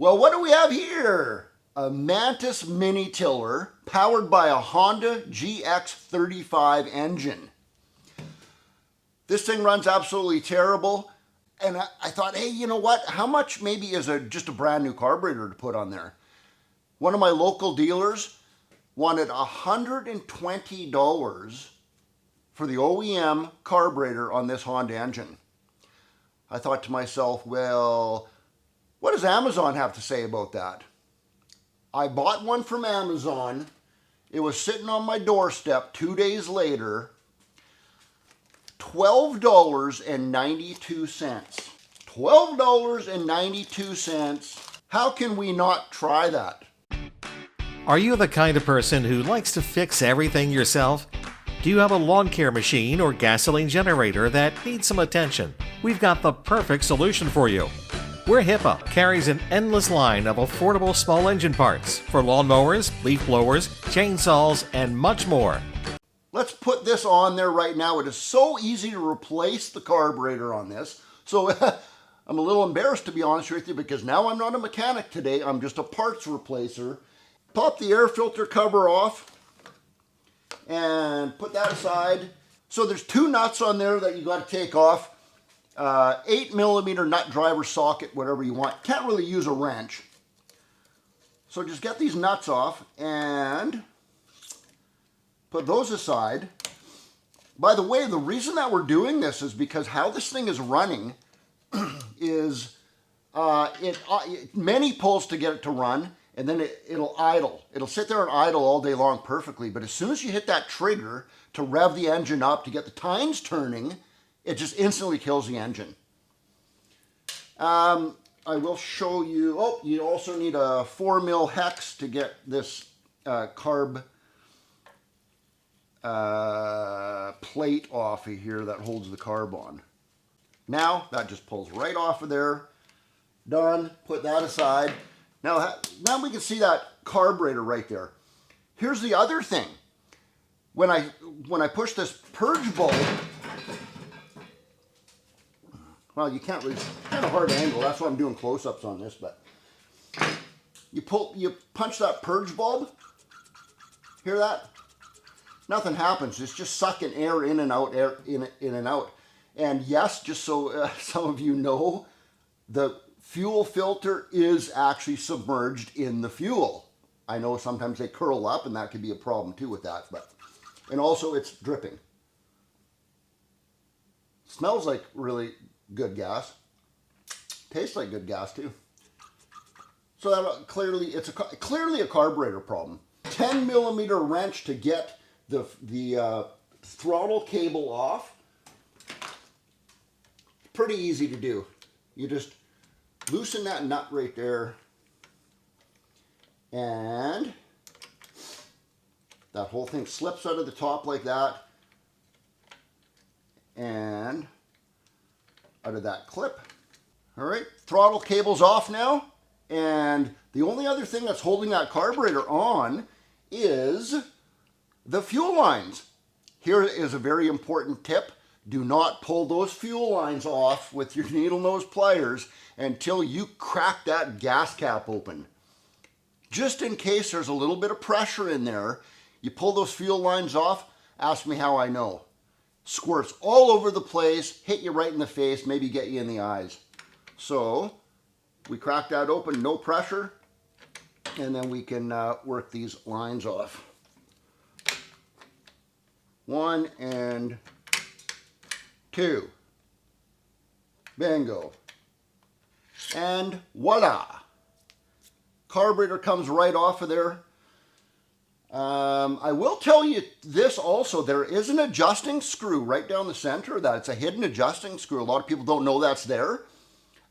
Well, what do we have here? A Mantis mini tiller powered by a Honda GX35 engine. This thing runs absolutely terrible. And I thought, hey, you know what? How much maybe is just a brand new carburetor to put on there? One of my local dealers wanted $120 for the OEM carburetor on this Honda engine. I thought to myself, well, what does Amazon have to say about that? I bought one from Amazon. It was sitting on my doorstep 2 days later. $12.92. $12.92. How can we not try that? Are you the kind of person who likes to fix everything yourself? Do you have a lawn care machine or gasoline generator that needs some attention? We've got the perfect solution for you. Where HIPAA carries an endless line of affordable small engine parts for lawnmowers, leaf blowers, chainsaws, and much more. Let's put this on there right now. It is so easy to replace the carburetor on this. So I'm a little embarrassed, to be honest with you, because now I'm not a mechanic today. I'm just a parts replacer. Pop the air filter cover off and put that aside. So there's two nuts on there that you got to take off. 8mm nut driver socket, whatever you want. Can't really use a wrench. So just get these nuts off and put those aside. By the way, the reason that we're doing this is because how this thing is running is many pulls to get it to run, and then it'll idle. It'll sit there and idle all day long perfectly, but as soon as you hit that trigger to rev the engine up to get the tines turning, it just instantly kills the engine. I will show you, oh, you also need a 4mm hex to get this CARB plate off of here that holds the carb on. Now that just pulls right off of there. Done. Put that aside. Now we can see that carburetor right there. Here's the other thing. When I push this purge bulb, well, you can't really, it's kind of hard to angle. That's why I'm doing close-ups on this, but you punch that purge bulb. Hear that? Nothing happens. It's just sucking air in and out, air in and out. And yes, just so some of you know, the fuel filter is actually submerged in the fuel. I know sometimes they curl up, and that could be a problem too with that. And also it's dripping. Smells like really good gas. Tastes like good gas too. So that clearly clearly a carburetor problem. 10mm wrench to get the throttle cable off. Pretty easy to do. You just loosen that nut right there, and that whole thing slips out of the top like that, and out of that clip. All right, throttle cable's off now, and the only other thing that's holding that carburetor on is the fuel lines. Here is a very important tip. Do not pull those fuel lines off with your needle nose pliers until you crack that gas cap open. Just in case there's a little bit of pressure in there, you pull those fuel lines off. Ask me how I know. Squirts all over the place, hit you right in the face, maybe get you in the eyes. So we crack that open, no pressure, and then we can work these lines off. 1 and 2. Bingo. And voila. Carburetor comes right off of there. I will tell you this also, there is an adjusting screw right down the center of that. It's a hidden adjusting screw. A lot of people don't know that's there.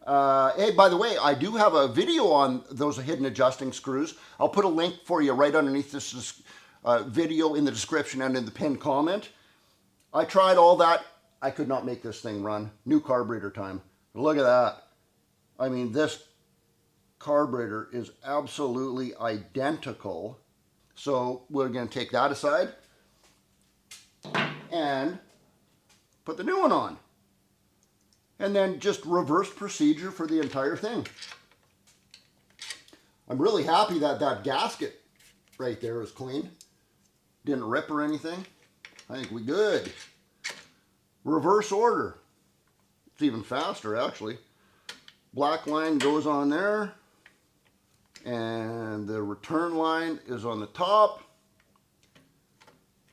Hey, by the way, I do have a video on those hidden adjusting screws. I'll put a link for you right underneath this video in the description and in the pinned comment. I tried all that. I could not make this thing run. New carburetor time. Look at that. I mean, this carburetor is absolutely identical. So we're going to take that aside and put the new one on. And then just reverse procedure for the entire thing. I'm really happy that that gasket right there is clean. Didn't rip or anything. I think we good. Reverse order. It's even faster actually. Black line goes on there. And the return line is on the top.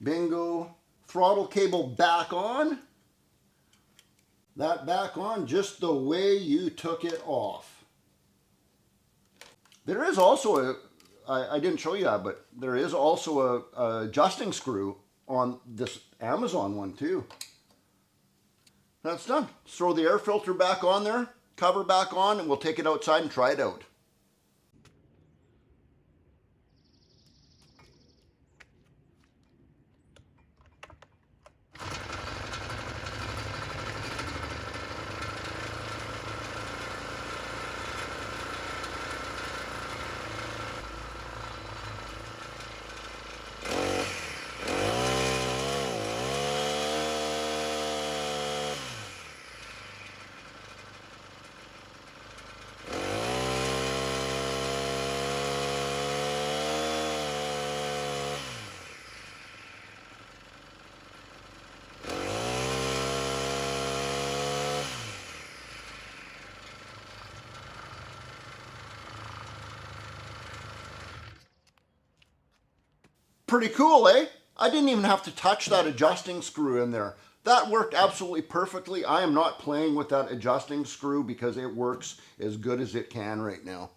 Bingo. Throttle cable back on. That back on just the way you took it off. There is also I didn't show you that, but there is also a adjusting screw on this Amazon one too. That's done. Throw the air filter back on there, cover back on, and we'll take it outside and try it out. Pretty cool, eh? I didn't even have to touch that adjusting screw in there. That worked absolutely perfectly. I am not playing with that adjusting screw because it works as good as it can right now.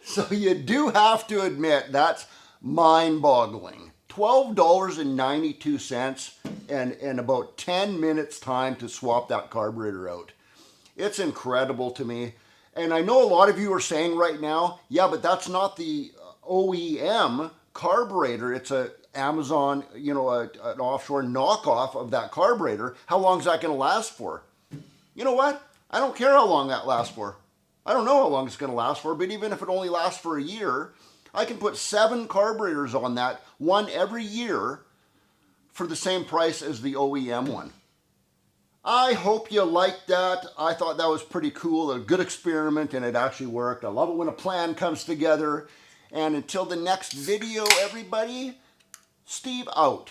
So you do have to admit that's mind-boggling. $12.92 and about 10 minutes time to swap that carburetor out. It's incredible to me. And I know a lot of you are saying right now, yeah, but that's not the OEM carburetor. It's a Amazon, you know, an offshore knockoff of that carburetor. How long is that going to last for? You know what? I don't care how long that lasts for. I don't know how long it's going to last for, but even if it only lasts for a year, I can put 7 carburetors on that, one every year, for the same price as the OEM one. I hope you liked that. I thought that was pretty cool, a good experiment, and it actually worked. I love it when a plan comes together. And until the next video, everybody, Steve out.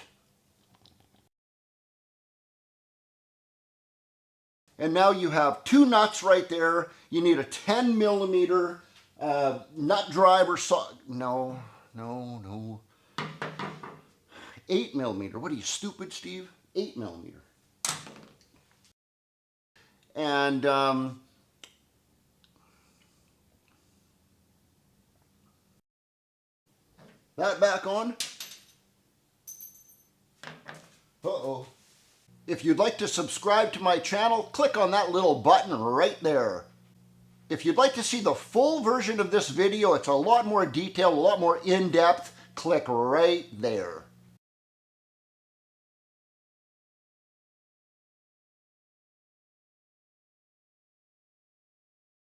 And now you have 2 nuts right there. You need a 10 millimeter nut driver saw. No. 8 millimeter. What are you, stupid, Steve? 8 millimeter. And that back on. Uh-oh. If you'd like to subscribe to my channel, click on that little button right there. If you'd like to see the full version of this video, it's a lot more detailed, a lot more in-depth, click right there.